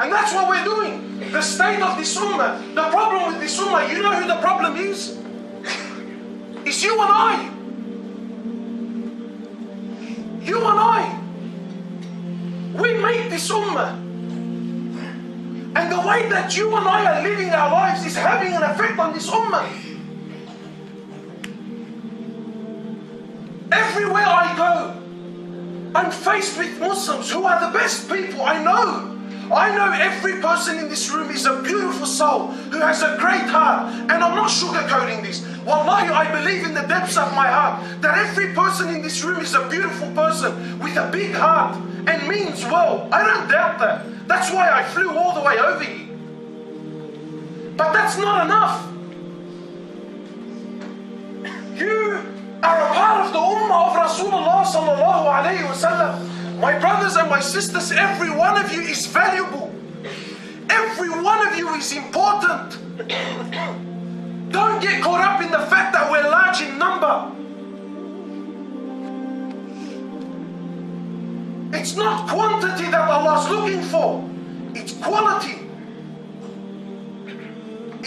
And that's what we're doing. The state of this ummah, the problem with this ummah, you know who the problem is? It's you and I. You and I. We make this ummah. And the way that you and I are living our lives is having an effect on this ummah. Everywhere I go, I'm faced with Muslims who are the best people I know. I know every person in this room is a beautiful soul who has a great heart. And I'm not sugarcoating this. Wallahi, I believe in the depths of my heart that every person in this room is a beautiful person with a big heart and means well. I don't doubt that. That's why I flew all the way over here. But that's not enough. You are a part of the ummah of Rasulullah sallallahu alayhi wa sallam. My brothers and my sisters, every one of you is valuable. Every one of you is important. Don't get caught up in the fact that we're large in number. It's not quantity that Allah's looking for. It's quality.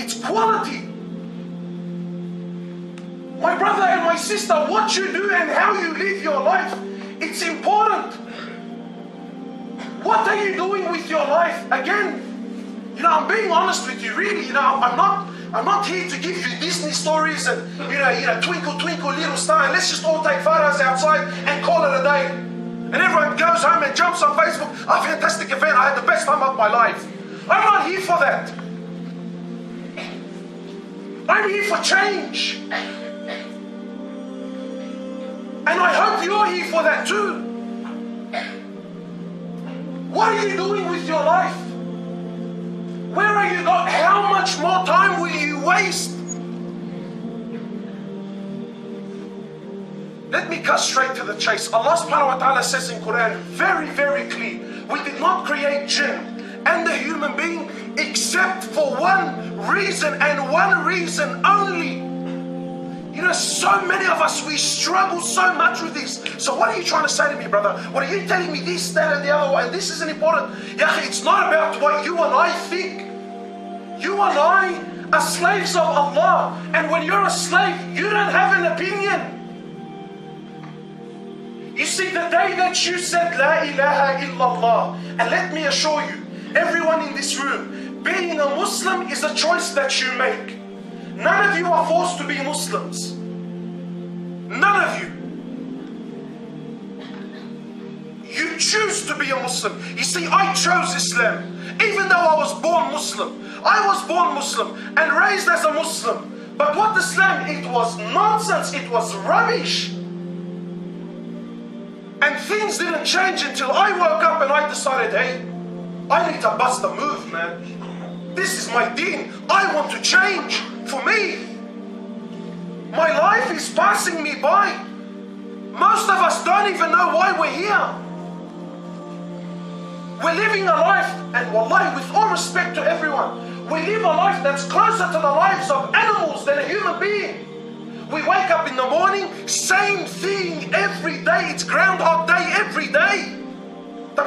It's quality. My brother and my sister, what you do and how you live your life, it's important. What are you doing with your life? Again, I'm being honest with you, really. I'm not here to give you Disney stories and twinkle twinkle little star and let's just all take photos outside and call it a day. And everyone goes home and jumps on Facebook. Oh, fantastic event! I had the best time of my life. I'm not here for that. I'm here for change. And I hope you're here for that too. What are you doing with your life? Where are you going? How much more time will you waste? Let me cut straight to the chase. Allah subhanahu wa ta'ala says in Quran very, very clear, we did not create jinn and the human being except for one reason and one reason only. So many of us, we struggle so much with this. So what are you trying to say to me, brother? What are you telling me this, that, and the other one? And this isn't important. It's not about what you and I think. You and I are slaves of Allah. And when you're a slave, you don't have an opinion. You see, the day that you said, La ilaha illallah, and let me assure you, everyone in this room, being a Muslim is a choice that you make. None of you are forced to be Muslims. None of you. You choose to be a Muslim. You see, I chose Islam. Even though I was born Muslim. I was born Muslim and raised as a Muslim. But what Islam, it was nonsense. It was rubbish. And things didn't change until I woke up and I decided, hey, I need to bust a move, man. This is my deen. I want to change for me. My life is passing me by. Most of us don't even know why we're here. We're living a life, and wallahi, with all respect to everyone, we live a life that's closer to the lives of animals than a human being. We wake up in the morning, same thing every day. It's Groundhog Day every day.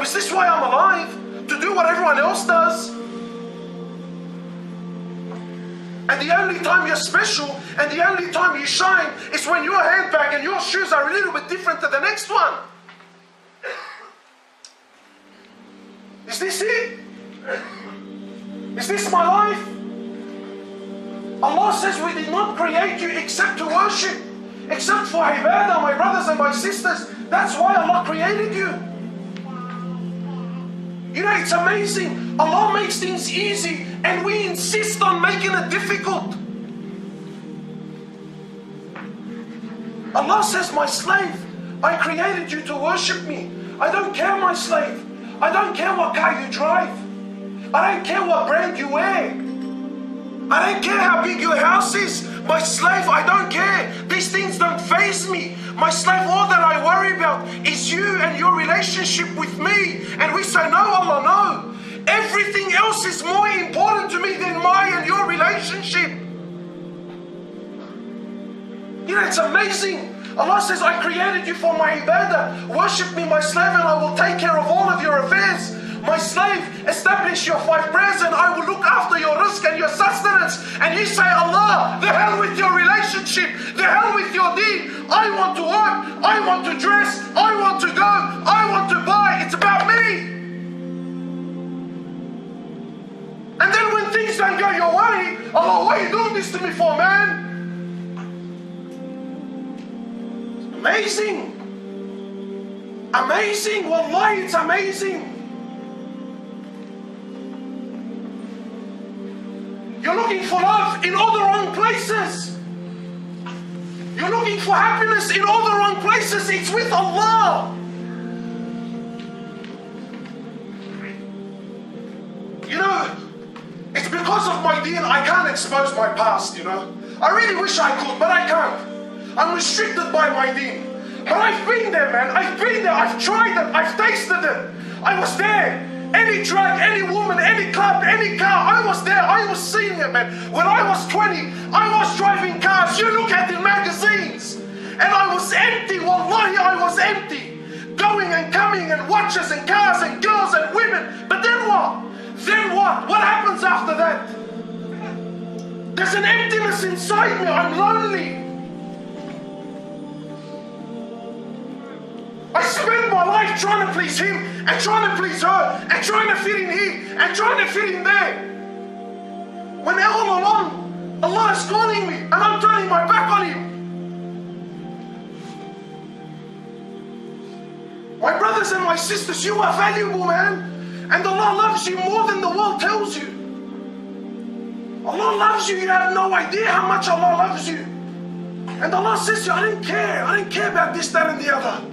Is this why I'm alive? To do what everyone else does? And the only time you're special and the only time you shine is when your handbag and your shoes are a little bit different to the next one. Is this it? Is this my life? Allah says we did not create you except to worship, except for ibadah, my brothers and my sisters. That's why Allah created you. It's amazing. Allah makes things easy and we insist on making it difficult. Allah says, my slave, I created you to worship me. I don't care, my slave. I don't care what car you drive. I don't care what brand you wear. I don't care how big your house is. My slave, I don't care. These things don't faze me. My slave, all that I worry about is you and your relationship with me. And we say, no, Allah, no. Everything else is more important to me than my and your relationship. It's amazing. Allah says, I created you for my ibadah. Worship me, my slave, and I will take care of all of your affairs. My slave, establish your 5 prayers and I will look after your risk and your sustenance. And you say, Allah, the hell with your relationship, the hell with your deen. I want to work, I want to dress, I want to go, I want to buy. It's about me. And then when things don't go your way, Allah, what are you doing this to me for, man? Amazing. Amazing. Wallahi, it's amazing. You're looking for love in all the wrong places. You're looking for happiness in all the wrong places. It's with Allah. You know, it's because of my deen I can't expose my past, you know. I really wish I could, but I can't. I'm restricted by my deen. But I've been there, man. I've been there. I've tried it. I've tasted it. I was there. Any drug, any woman, any club, any car, I was there. I was seeing it, man. When I was 20, I was driving cars. You look at in magazines. And I was empty. Wallahi, I was empty. Going and coming and watches and cars and girls and women. But then what? Then what? What happens after that? There's an emptiness inside me. I'm lonely. I spend my life trying to please him and trying to please her and trying to fit in here and trying to fit in there. When all along, Allah is calling me and I'm turning my back on him. My brothers and my sisters, you are valuable, man. And Allah loves you more than the world tells you. Allah loves you. You have no idea how much Allah loves you. And Allah says to you, I didn't care. I didn't care about this, that and the other.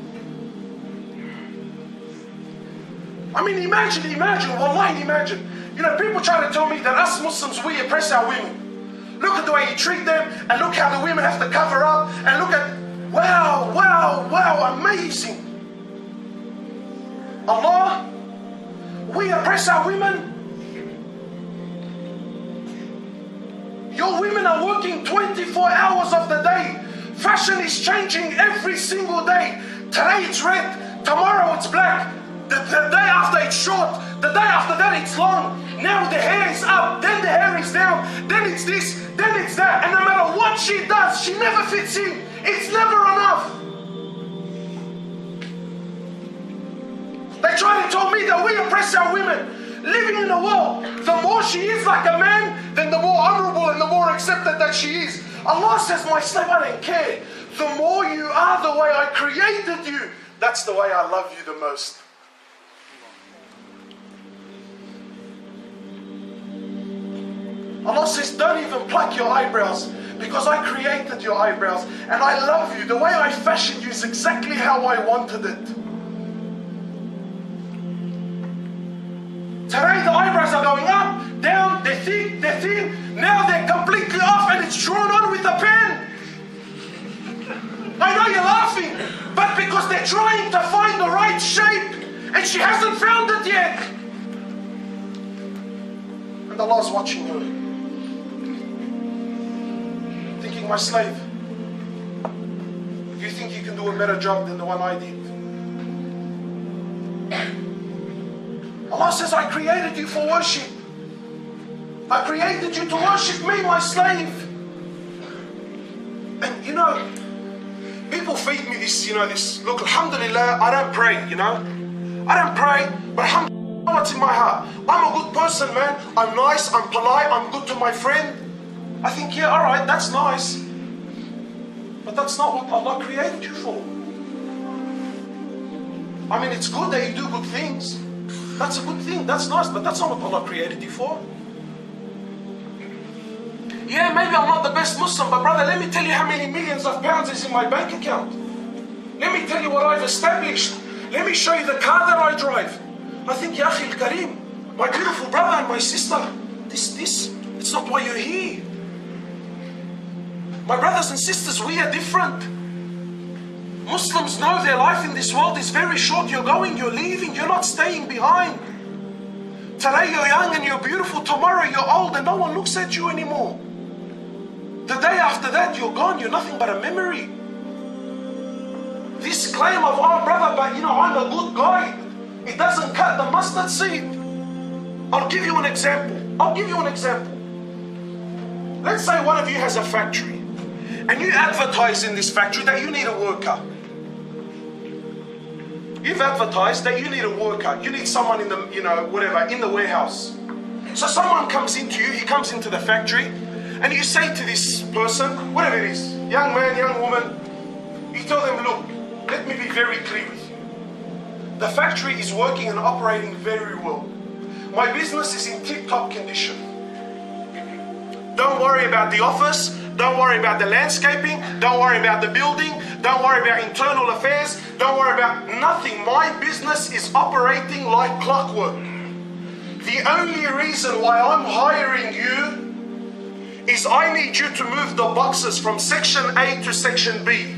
I mean, imagine, wallahi, imagine. You know, people try to tell me that us Muslims, we oppress our women. Look at the way you treat them, and look how the women have to cover up, and look at, wow, amazing. Allah, we oppress our women. Your women are working 24 hours of the day. Fashion is changing every single day. Today it's red, tomorrow it's black. The day after it's short, the day after that it's long. Now the hair is up, then the hair is down, then it's this, then it's that. And no matter what she does, she never fits in. It's never enough. They try to tell me that we oppress our women. Living in a world, the more she is like a man, then the more honorable and the more accepted that she is. Allah says, my slave, I don't care. The more you are the way I created you, that's the way I love you the most. Allah says, don't even pluck your eyebrows because I created your eyebrows and I love you. The way I fashioned you is exactly how I wanted it. Today the eyebrows are going up, down, they're thick, they're thin. Now they're completely off and it's drawn on with a pen. I know you're laughing, but because they're trying to find the right shape and she hasn't found it yet. And Allah's watching her. Thinking, my slave, you think you can do a better job than the one I did? Allah says, I created you for worship. I created you to worship me, my slave. And you know, people feed me this, this, look, alhamdulillah, I don't pray, I don't pray, but alhamdulillah, what's in my heart? I'm a good person, man. I'm nice, I'm polite, I'm good to my friend. I think, yeah, all right, that's nice. But that's not what Allah created you for. I mean, it's good that you do good things. That's a good thing, that's nice, but that's not what Allah created you for. Yeah, maybe I'm not the best Muslim, but brother, let me tell you how many millions of pounds is in my bank account. Let me tell you what I've established. Let me show you the car that I drive. I think, Ya Akhi al-Kareem, my beautiful brother and my sister, it's not why you're here. My brothers and sisters, we are different. Muslims know their life in this world is very short. You're going, you're leaving, you're not staying behind. Today you're young and you're beautiful, tomorrow you're old and no one looks at you anymore. The day after that you're gone, you're nothing but a memory. This claim of, oh brother, but I'm a good guy, it doesn't cut the mustard seed. I'll give you an example. Let's say one of you has a factory and you advertise in this factory that you need a worker. You've advertised that you need a worker. You need someone in the, in the warehouse. So someone comes into you, he comes into the factory, and you say to this person, whatever it is, young man, young woman, you tell them, look, let me be very clear with you. The factory is working and operating very well. My business is in tip-top condition. Don't worry about the office. Don't worry about the landscaping. Don't worry about the building. Don't worry about internal affairs. Don't worry about nothing. My business is operating like clockwork. The only reason why I'm hiring you is I need you to move the boxes from section A to section B.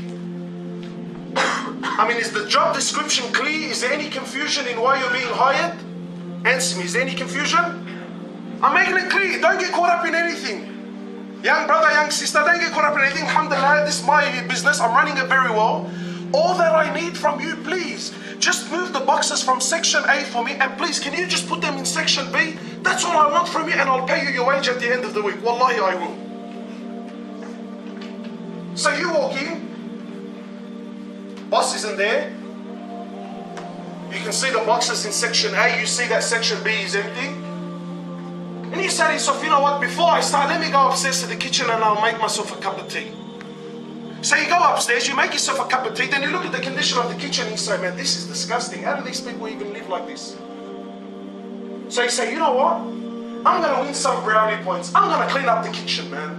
I mean, is the job description clear? Is there any confusion in why you're being hired? Answer me, is there any confusion? I'm making it clear. Don't get caught up in anything. Young brother, young sister, don't get caught up in anything. Alhamdulillah, this is my business. I'm running it very well. All that I need from you, please, just move the boxes from section A for me, and please, can you just put them in section B? That's all I want from you, and I'll pay you your wage at the end of the week. Wallahi, I will. So you walk in, boss isn't there. You can see the boxes in section A, you see that section B is empty. And you say to yourself, you know what, before I start, let me go upstairs to the kitchen and I'll make myself a cup of tea. So you go upstairs, you make yourself a cup of tea, then you look at the condition of the kitchen and you say, man, this is disgusting. How do these people even live like this? So you say, you know what? I'm going to win some brownie points. I'm going to clean up the kitchen, man.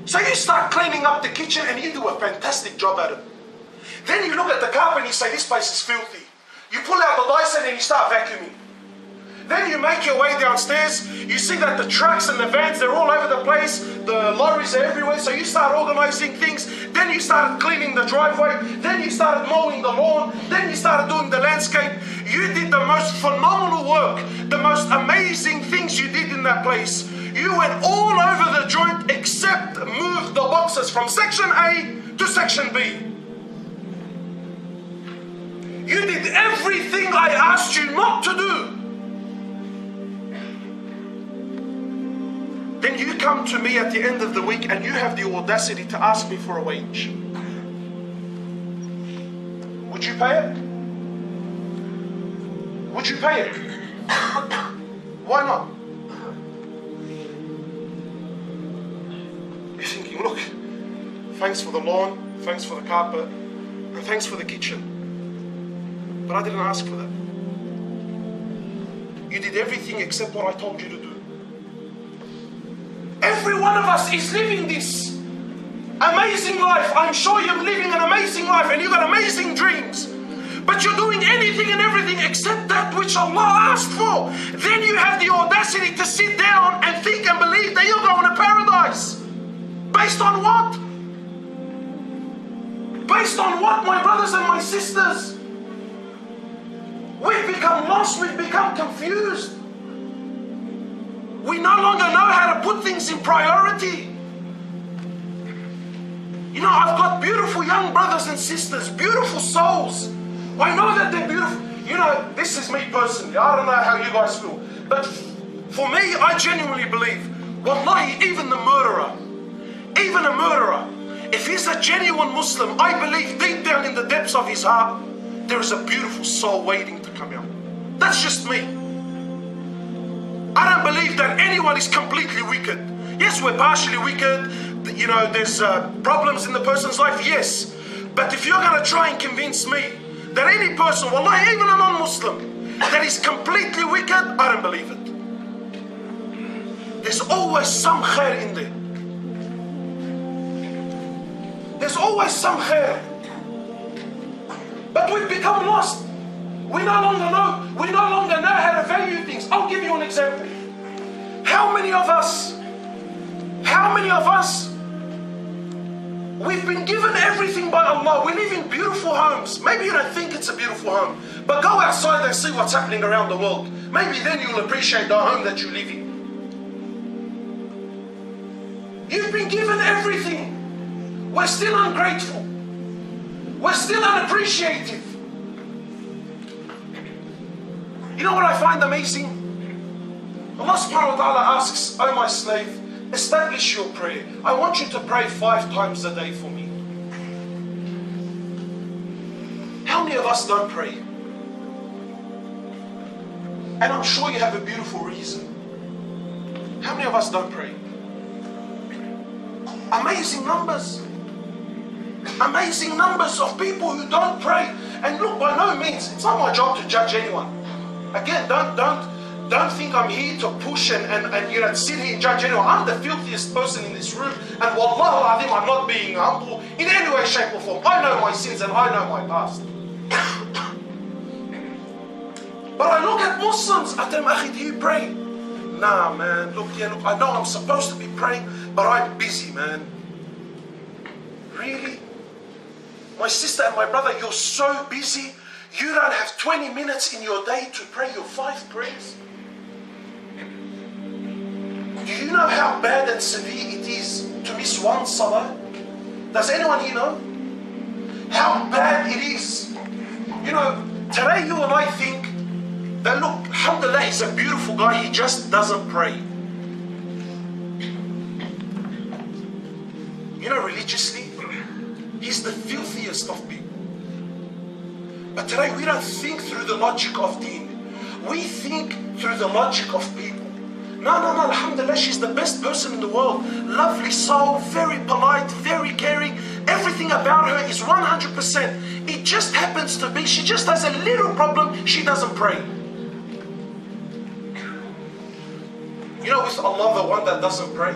So you start cleaning up the kitchen and you do a fantastic job at it. Then you look at the carpet and you say, this place is filthy. You pull out the Dyson and you start vacuuming. Then you make your way downstairs, you see that the trucks and the vans, they're all over the place, the lorries are everywhere, so you start organizing things, then you started cleaning the driveway, then you started mowing the lawn, then you started doing the landscape. You did the most phenomenal work, the most amazing things you did in that place. You went all over the joint except moved the boxes from section A to section B. You did everything I asked you not to do. Then you come to me at the end of the week and you have the audacity to ask me for a wage. Would you pay it? Would you pay it? Why not? You're thinking, look, thanks for the lawn, thanks for the carpet, and thanks for the kitchen. But I didn't ask for that. You did everything except what I told you to do. Every one of us is living this amazing life. I'm sure you're living an amazing life and you've got amazing dreams. But you're doing anything and everything except that which Allah asked for. Then you have the audacity to sit down and think and believe that you're going to paradise. Based on what? Based on what, my brothers and my sisters? We've become lost, we've become confused. We no longer know how to put things in priority. You know, I've got beautiful young brothers and sisters, beautiful souls. I know that they're beautiful. You know, this is me personally. I don't know how you guys feel. But for me, I genuinely believe, wallahi, even a murderer, if he's a genuine Muslim, I believe deep down in the depths of his heart, there is a beautiful soul waiting to come out. That's just me. I don't believe that anyone is completely wicked. Yes, we're partially wicked. You know, there's problems in the person's life, yes. But if you're going to try and convince me that any person, wallahi, even a non-Muslim, that is completely wicked, I don't believe it. There's always some khair in there. There's always some khair. But we've become lost. We no longer know. We no longer know how to value things. I'll give you an example. How many of us, we've been given everything by Allah. We live in beautiful homes. Maybe you don't think it's a beautiful home, but go outside and see what's happening around the world. Maybe then you'll appreciate the home that you live in. You've been given everything. We're still ungrateful. We're still unappreciative. You know what I find amazing? Allah subhanahu wa ta'ala asks, "O my slave, establish your prayer. I want you to pray 5 times a day for me." How many of us don't pray? And I'm sure you have a beautiful reason. How many of us don't pray? Amazing numbers. Amazing numbers of people who don't pray. And look, by no means, it's not my job to judge anyone. Again, don't think I'm here to push and sit here and judge anyone. I'm the filthiest person in this room, and wallahu alim, I'm not being humble in any way, shape or form. I know my sins and I know my past. But I look at Muslims, I tell them, "Akhi, do you pray?" "Nah, man, look, I know I'm supposed to be praying, but I'm busy, man." Really? My sister and my brother, you're so busy, you don't have 20 minutes in your day to pray your 5 prayers? Do you know how bad and severe it is to miss 1 salah? Does anyone here know how bad it is? Today you and I think that, look, alhamdulillah, he's a beautiful guy, he just doesn't pray. Religiously, he's the filthiest of people. But today we don't think through the logic of deen. We think through the logic of people. No, alhamdulillah, she's the best person in the world. Lovely soul, very polite, very caring. Everything about her is 100%. It just happens to be, she just has a little problem, she doesn't pray. With Allah, the one that doesn't pray.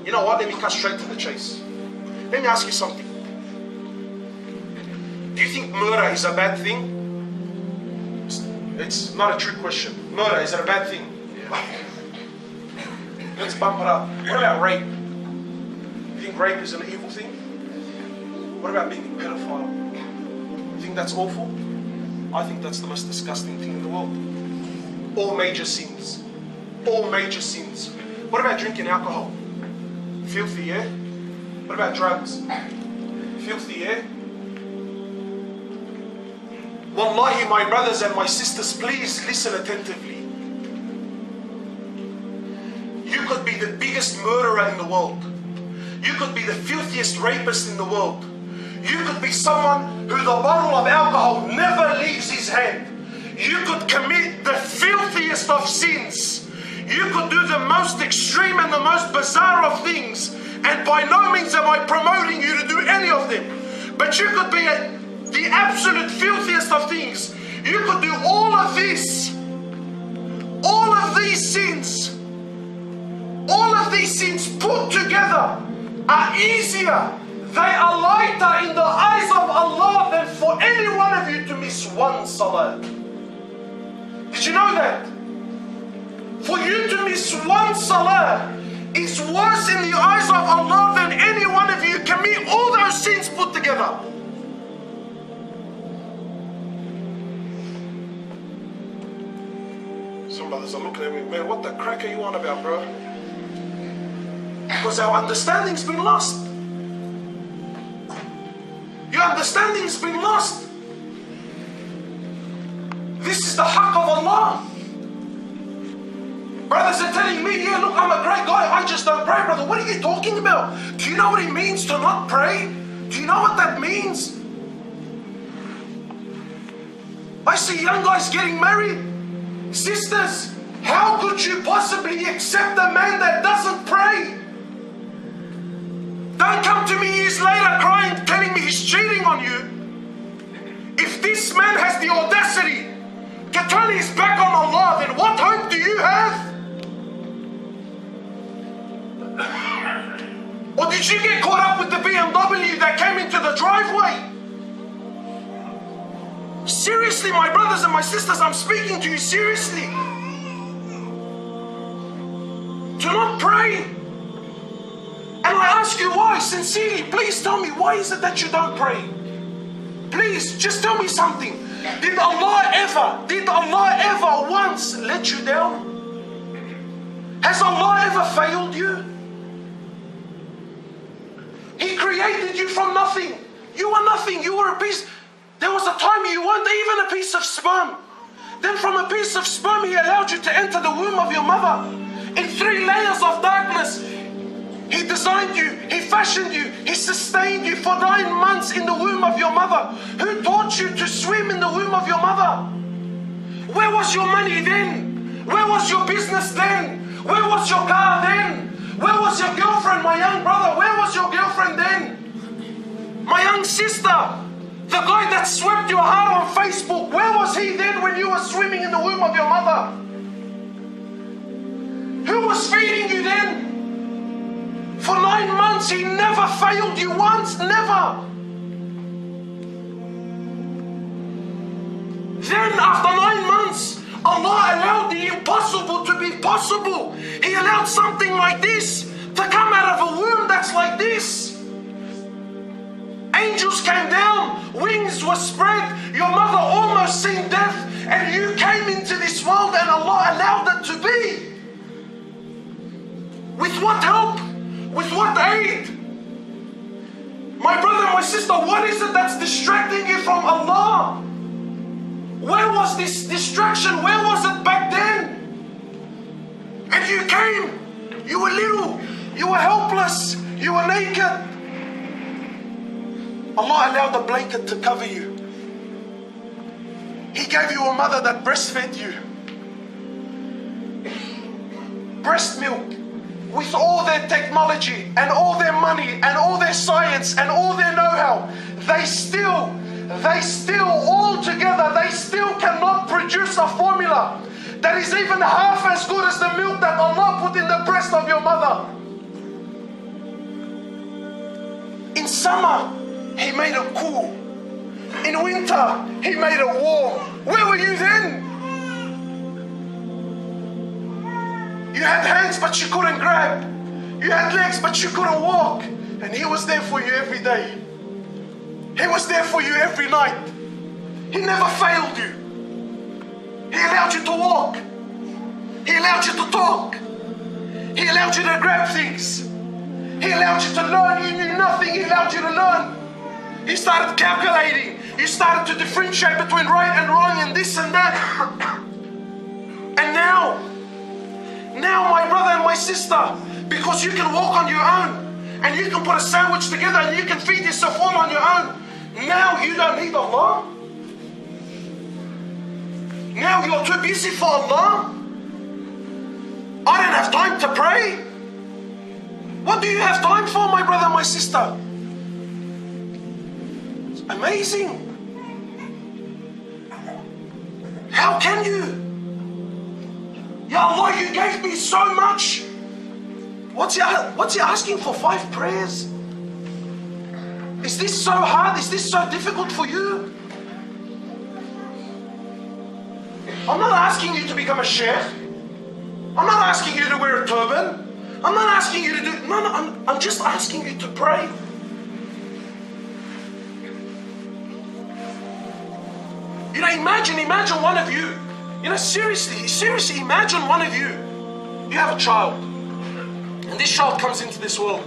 You know what? Let me cut straight to the chase. Let me ask you something. Do you think murder is a bad thing? It's not a trick question. Murder, is it a bad thing? Let's bump it up. What about rape? You think rape is an evil thing? What about being a pedophile? You think that's awful? I think that's the most disgusting thing in the world. All major sins. All major sins. What about drinking alcohol? Filthy, yeah? What about drugs? Filthy, yeah? Wallahi, my brothers and my sisters, please listen attentively. You could be the biggest murderer in the world. You could be the filthiest rapist in the world. You could be someone who the bottle of alcohol never leaves his hand. You could commit the filthiest of sins. You could do the most extreme and the most bizarre of things. And by no means am I promoting you to do any of them. But you could be the absolute filthiest of things. You could do all of this. All of these sins. All of these sins put together are easier. They are lighter in the eyes of Allah than for any one of you to miss 1 salah. Did you know that? For you to miss 1 salah is worse in the eyes of Allah than any one of you commit all those sins put together. Some brothers are looking at me, "Man, what the crack are you on about, bro?" Because our understanding's been lost. Your understanding's been lost. This is the haqq of Allah. Brothers are telling me, "Yeah, look, I'm a great guy, I just don't pray." Brother, what are you talking about? Do you know what it means to not pray? Do you know what that means? I see young guys getting married. Sisters, how could you possibly accept a man that doesn't pray? Don't come to me years later crying, telling me he's cheating on you. If this man has the audacity to turn his back on Allah, then what hope do you have? Or did you get caught up with the BMW that came into the driveway? Seriously, my brothers and my sisters, I'm speaking to you seriously. Do not pray. And I ask you why, sincerely, please tell me, why is it that you don't pray? Please, just tell me something. Did Allah ever once let you down? Has Allah ever failed you? He created you from nothing. You were nothing, you were a piece. There was a time you weren't even a piece of sperm. Then from a piece of sperm, He allowed you to enter the womb of your mother. In 3 layers of darkness, He designed you, He fashioned you, He sustained you for 9 months in the womb of your mother. Who taught you to swim in the womb of your mother? Where was your money then? Where was your business then? Where was your car then? Where was your girlfriend, my young brother? Where was your girlfriend then? My young sister, the guy that swept your heart on Facebook, where was he then when you were swimming in the womb of your mother? Who was feeding you then? For 9 months, He never failed you once, never. Then after 9 months, Allah allowed the impossible to be possible. He allowed something like this to come out of a womb that's like this. Angels came down, wings were spread, your mother almost seen death, and you came into this world and Allah allowed it to be. With what help? With what aid? My brother, my sister, what is it that's distracting you from Allah? Where was this distraction? Where was it back then? And you came, you were little, you were helpless, you were naked. Allah allowed the blanket to cover you. He gave you a mother that breastfed you. Breast milk. With all their technology and all their money and all their science and all their know-how, they still all together, they still cannot produce a formula that is even half as good as the milk that Allah put in the breast of your mother. In summer, He made it cool. In winter, He made it warm. Where were you then? You had hands but you couldn't grab. You had legs but you couldn't walk. And He was there for you every day. He was there for you every night. He never failed you. He allowed you to walk. He allowed you to talk. He allowed you to grab things. He allowed you to learn. You knew nothing. He allowed you to learn. You started calculating. You started to differentiate between right and wrong and this and that. And now, my brother and my sister, because you can walk on your own, and you can put a sandwich together, and you can feed yourself all on your own, now you don't need Allah. Now you're too busy for Allah. I don't have time to pray. What do you have time for, my brother, my sister? It's amazing. How can you? Ya Allah, you gave me so much. What's he asking for? 5 prayers? Is this so hard? Is this so difficult for you? I'm not asking you to become a sheikh. I'm not asking you to wear a turban. I'm not asking you to do... No, I'm just asking you to pray. You know, imagine one of you. You know, seriously, imagine one of you. You have a child. And this child comes into this world.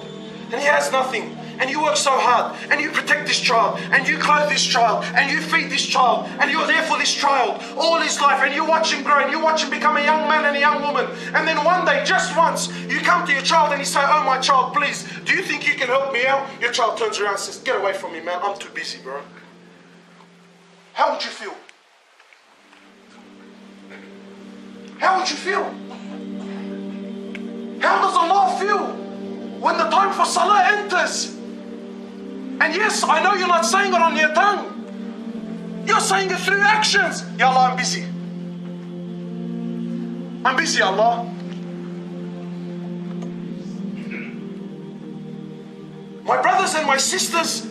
And he has nothing. And you work so hard. And you protect this child. And you clothe this child. And you feed this child. And you're there for this child all his life. And you watch him grow. And you watch him become a young man and a young woman. And then one day, just once, you come to your child and you say, "Oh, my child, please, do you think you can help me out?" Your child turns around and says, "Get away from me, man. I'm too busy, bro." How would you feel? How would you feel? How does Allah feel when the time for salah enters? And yes, I know you're not saying it on your tongue. You're saying it through actions. Ya Allah, I'm busy. I'm busy, Allah. My brothers and my sisters,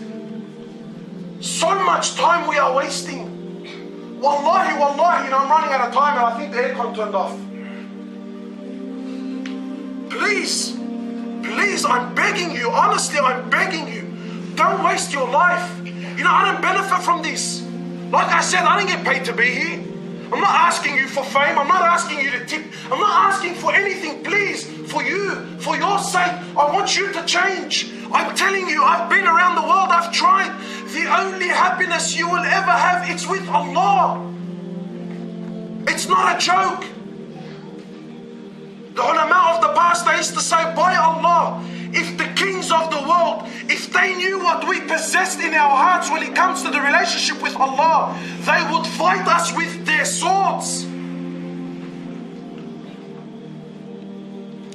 so much time we are wasting. Wallahi, you know, I'm running out of time and I think the aircon turned off. Please, I'm begging you, honestly, I'm begging you, don't waste your life. You know, I don't benefit from this. Like I said, I didn't get paid to be here. I'm not asking you for fame. I'm not asking you to tip. I'm not asking for anything. Please, for you, for your sake, I want you to change. I'm telling you, I've been around the world, I've tried. The only happiness you will ever have, it's with Allah. It's not a joke. The ulama of the past, they used to say, by Allah, if the kings of the world, if they knew what we possessed in our hearts when it comes to the relationship with Allah, they would fight us with their swords.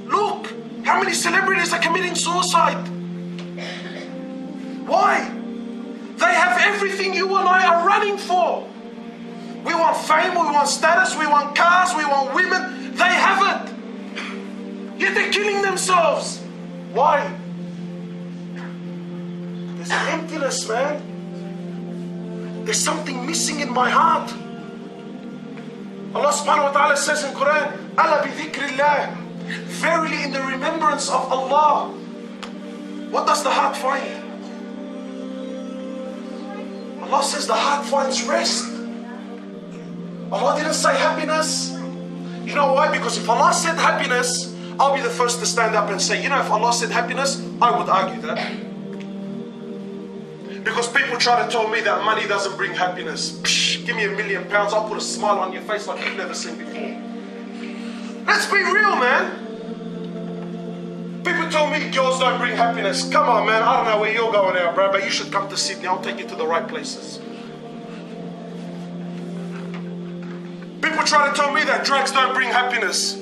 Look, how many celebrities are committing suicide? Why? They have everything you and I are running for. We want fame, we want status, we want cars, we want women. They have it. Yet they're killing themselves. Why? There's an emptiness, man. There's something missing in my heart. Allah subhanahu wa ta'ala says in Quran, Ala bi dhikrillah. Verily in the remembrance of Allah. What does the heart find? Allah says the heart finds rest. Allah didn't say happiness. You know why? Because if Allah said happiness, I'll be the first to stand up and say, you know, if Allah said happiness, I would argue that. Because people try to tell me that money doesn't bring happiness. Psh, give me £1 million, I'll put a smile on your face like you've never seen before. Let's be real, man. People tell me girls don't bring happiness. Come on, man, I don't know where you're going out, bro, but you should come to Sydney. I'll take you to the right places. People try to tell me that drugs don't bring happiness.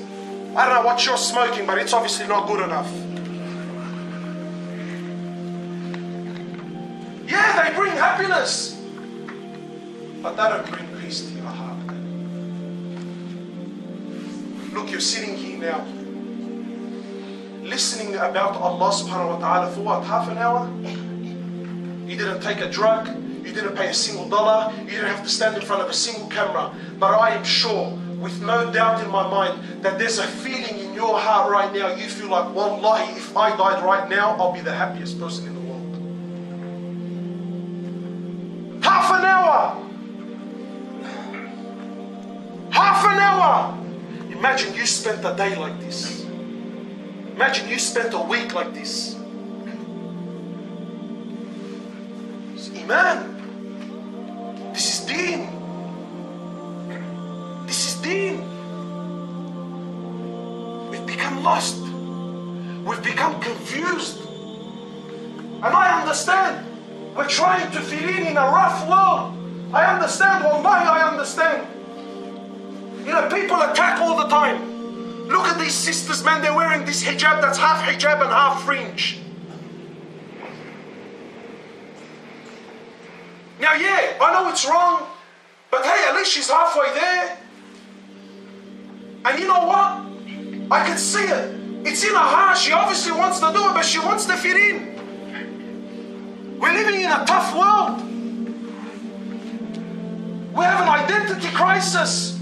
I don't know what you're smoking, but it's obviously not good enough. Yeah, they bring happiness, but they don't bring peace to your heart. Look, you're sitting here now, listening about Allah subhanahu wa ta'ala for what, half an hour? You didn't take a drug, you didn't pay a single dollar, you didn't have to stand in front of a single camera. But I am sure, with no doubt in my mind, that there's a feeling in your heart right now, you feel like, wallahi, if I died right now, I'll be the happiest person in the world. Half an hour! Half an hour! Imagine you spent a day like this. Imagine you spent a week like this. It's Iman. This is deen. This is deen. We've become lost. We've become confused. And I understand. We're trying to fit in a rough world. I understand, wallahi, I understand. You know, people attack all the time. Look at these sisters, man, they're wearing this hijab that's half hijab and half fringe. Now, yeah, I know it's wrong, but hey, at least she's halfway there. And you know what? I can see it. It's in her heart. She obviously wants to do it, but she wants to fit in. We're living in a tough world. We have an identity crisis.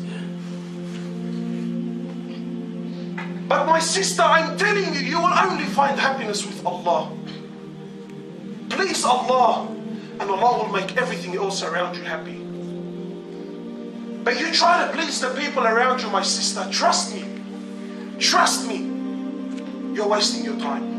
But my sister, I'm telling you, you will only find happiness with Allah. Please Allah, and Allah will make everything else around you happy. But you try to please the people around you, my sister, trust me, you're wasting your time.